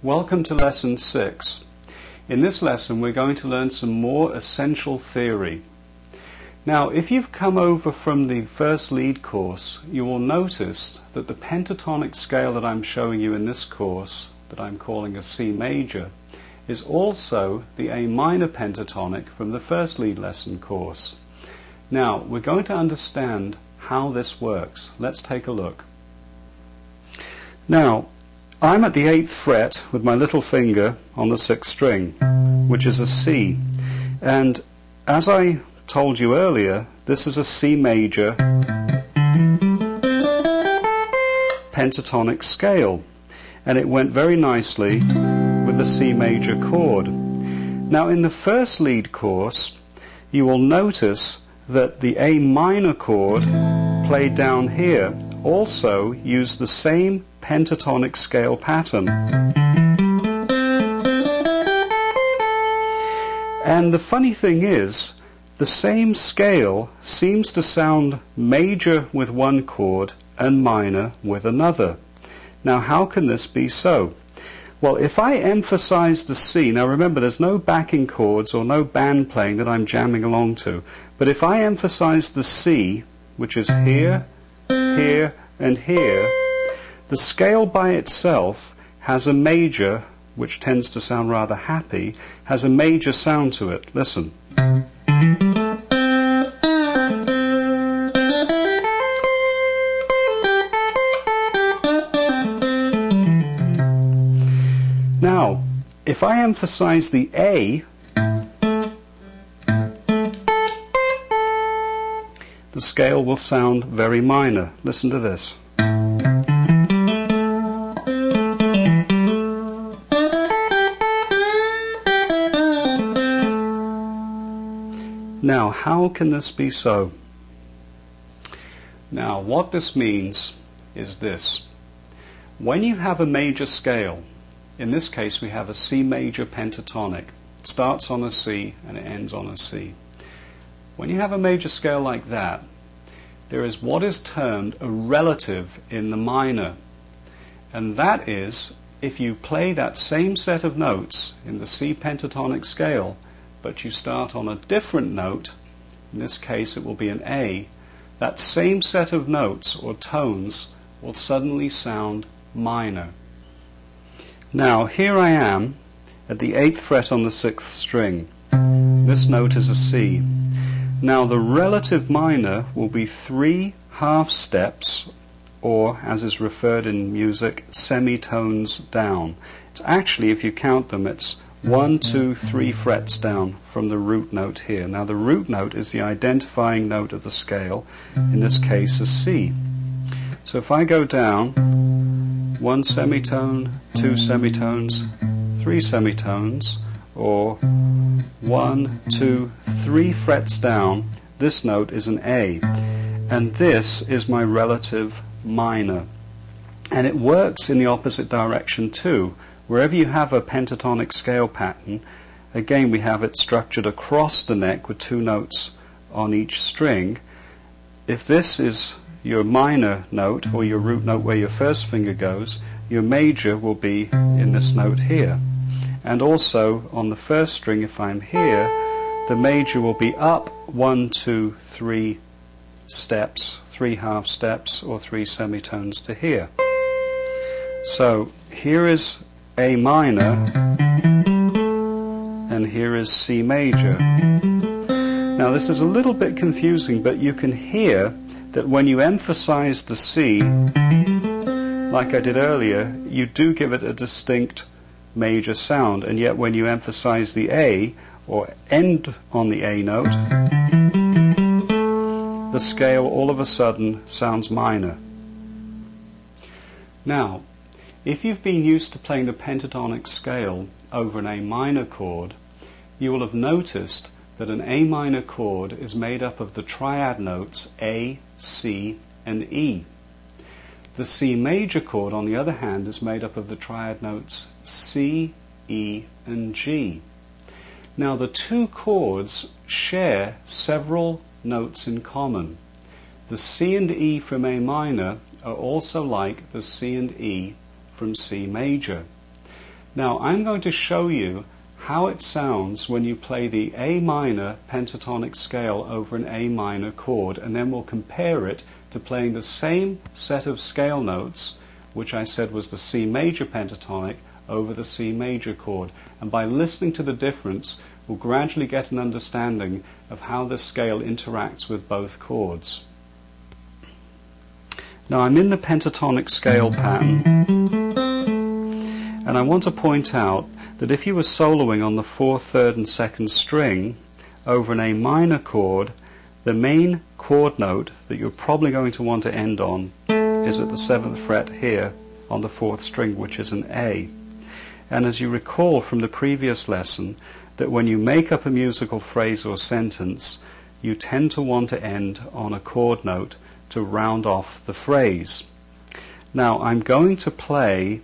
Welcome to Lesson 6. In this lesson we're going to learn some more essential theory. Now, if you've come over from the first lead course, you will notice that the pentatonic scale that I'm showing you in this course, that I'm calling a C major, is also the A minor pentatonic from the first lead lesson course. Now, we're going to understand how this works. Let's take a look. Now, I'm at the 8th fret with my little finger on the 6th string, which is a C. And as I told you earlier, this is a C major pentatonic scale. And it went very nicely with the C major chord. Now, in the first lead course, you will notice that the A minor chord played down here also used the same pentatonic scale pattern. And the funny thing is, the same scale seems to sound major with one chord and minor with another. Now, how can this be so? Well, if I emphasize the C, now remember there's no backing chords or no band playing that I'm jamming along to, but if I emphasize the C, which is here, here, and here, the scale by itself has a major, which tends to sound rather happy, has a major sound to it. Listen. Now, if I emphasize the A, the scale will sound very minor. Listen to this. Now, how can this be so? Now, what this means is this. When you have a major scale, in this case we have a C major pentatonic. It starts on a C and it ends on a C. When you have a major scale like that, there is what is termed a relative in the minor. And that is, if you play that same set of notes in the C pentatonic scale, but you start on a different note, in this case it will be an A, that same set of notes or tones will suddenly sound minor. Now, here I am at the 8th fret on the 6th string. This note is a C. Now, the relative minor will be 3 half steps, or as is referred in music, semitones down. It's actually, if you count them, it's 1, 2, 3 frets down from the root note here. Now, the root note is the identifying note of the scale, in this case a C. So if I go down 1 semitone, 2 semitones, 3 semitones, or 1, 2, 3 frets down, this note is an A. And this is my relative minor. And it works in the opposite direction too. Wherever you have a pentatonic scale pattern, again we have it structured across the neck with 2 notes on each string. If this is your minor note, or your root note where your first finger goes, your major will be in this note here. And also on the first string, if I'm here, the major will be up 1, 2, 3 steps, 3 half steps, or 3 semitones to here. So here is A minor, and here is C major. Now, this is a little bit confusing, but you can hear that when you emphasize the C, like I did earlier, you do give it a distinct major sound, and yet when you emphasize the A, or end on the A note, the scale all of a sudden sounds minor. Now, if you've been used to playing the pentatonic scale over an A minor chord, you will have noticed that an A minor chord is made up of the triad notes A, C, and E. The C major chord, on the other hand, is made up of the triad notes C, E, and G. Now, the 2 chords share several notes in common. The C and E from A minor are also like the C and E from C major. Now I'm going to show you how it sounds when you play the A minor pentatonic scale over an A minor chord, and then we'll compare it to playing the same set of scale notes, which I said was the C major pentatonic, over the C major chord. And by listening to the difference, we'll gradually get an understanding of how this scale interacts with both chords. Now I'm in the pentatonic scale pattern, and I want to point out that if you were soloing on the 4th, 3rd and 2nd string over an A minor chord, the main chord note that you're probably going to want to end on is at the 7th fret here on the 4th string, which is an A. And as you recall from the previous lesson, that when you make up a musical phrase or sentence, you tend to want to end on a chord note to round off the phrase. Now I'm going to play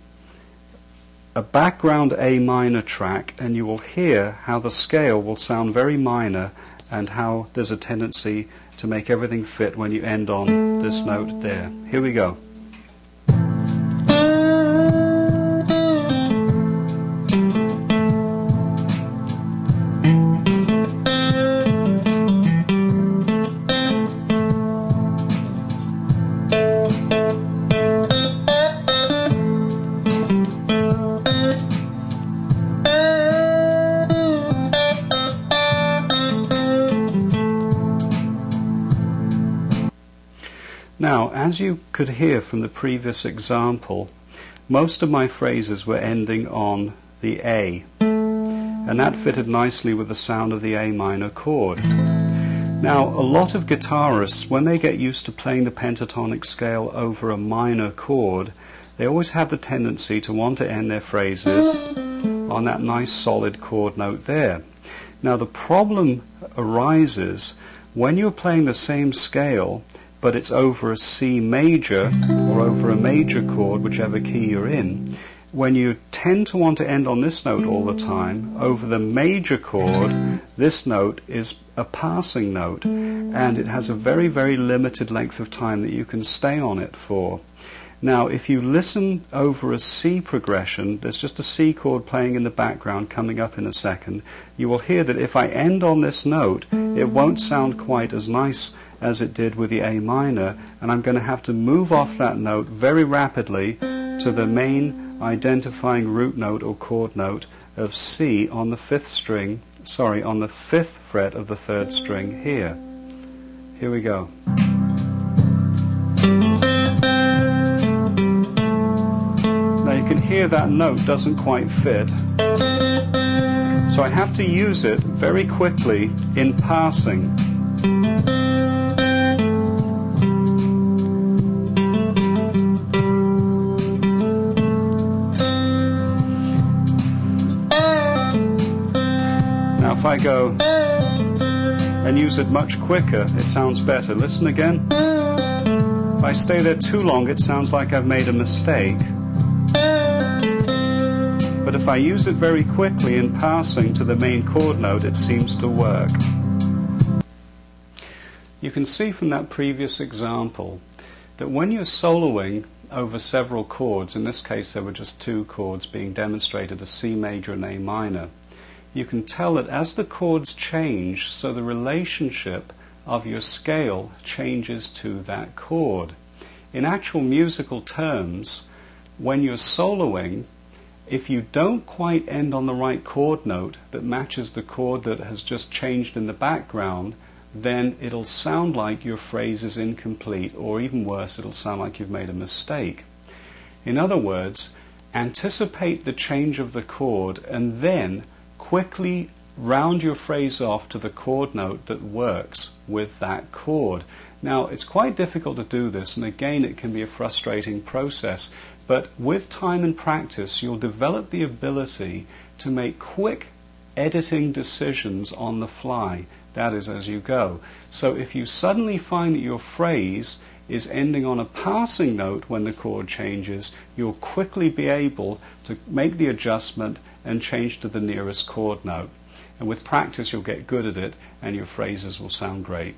a background A minor track, and you will hear how the scale will sound very minor and how there's a tendency to make everything fit when you end on this note there. Here we go. Now, as you could hear from the previous example, most of my phrases were ending on the A, and that fitted nicely with the sound of the A minor chord. Now, a lot of guitarists, when they get used to playing the pentatonic scale over a minor chord, they always have the tendency to want to end their phrases on that nice solid chord note there. Now, the problem arises when you're playing the same scale, but it's over a C major or over a major chord, whichever key you're in. When you tend to want to end on this note all the time, over the major chord, this note is a passing note, and it has a very, very limited length of time that you can stay on it for. Now, if you listen over a C progression, there's just a C chord playing in the background coming up in a second, you will hear that if I end on this note, it won't sound quite as nice as it did with the A minor, and I'm going to have to move off that note very rapidly to the main identifying root note or chord note of C on the 5th fret of the 3rd string here. Here we go. Now you can hear that note doesn't quite fit, so I have to use it very quickly in passing. If I go and use it much quicker, it sounds better. Listen again. If I stay there too long, it sounds like I've made a mistake. But if I use it very quickly in passing to the main chord note, it seems to work. You can see from that previous example that when you're soloing over several chords, in this case there were just 2 chords being demonstrated, a C major and A minor, you can tell that as the chords change, so the relationship of your scale changes to that chord. In actual musical terms, when you're soloing, if you don't quite end on the right chord note that matches the chord that has just changed in the background, then it'll sound like your phrase is incomplete, or even worse, it'll sound like you've made a mistake. In other words, anticipate the change of the chord and then quickly round your phrase off to the chord note that works with that chord. Now, it's quite difficult to do this, and again, it can be a frustrating process, but with time and practice, you'll develop the ability to make quick editing decisions on the fly, that is, as you go. So if you suddenly find that your phrase is ending on a passing note when the chord changes, you'll quickly be able to make the adjustment and change to the nearest chord note. And with practice, you'll get good at it, and your phrases will sound great.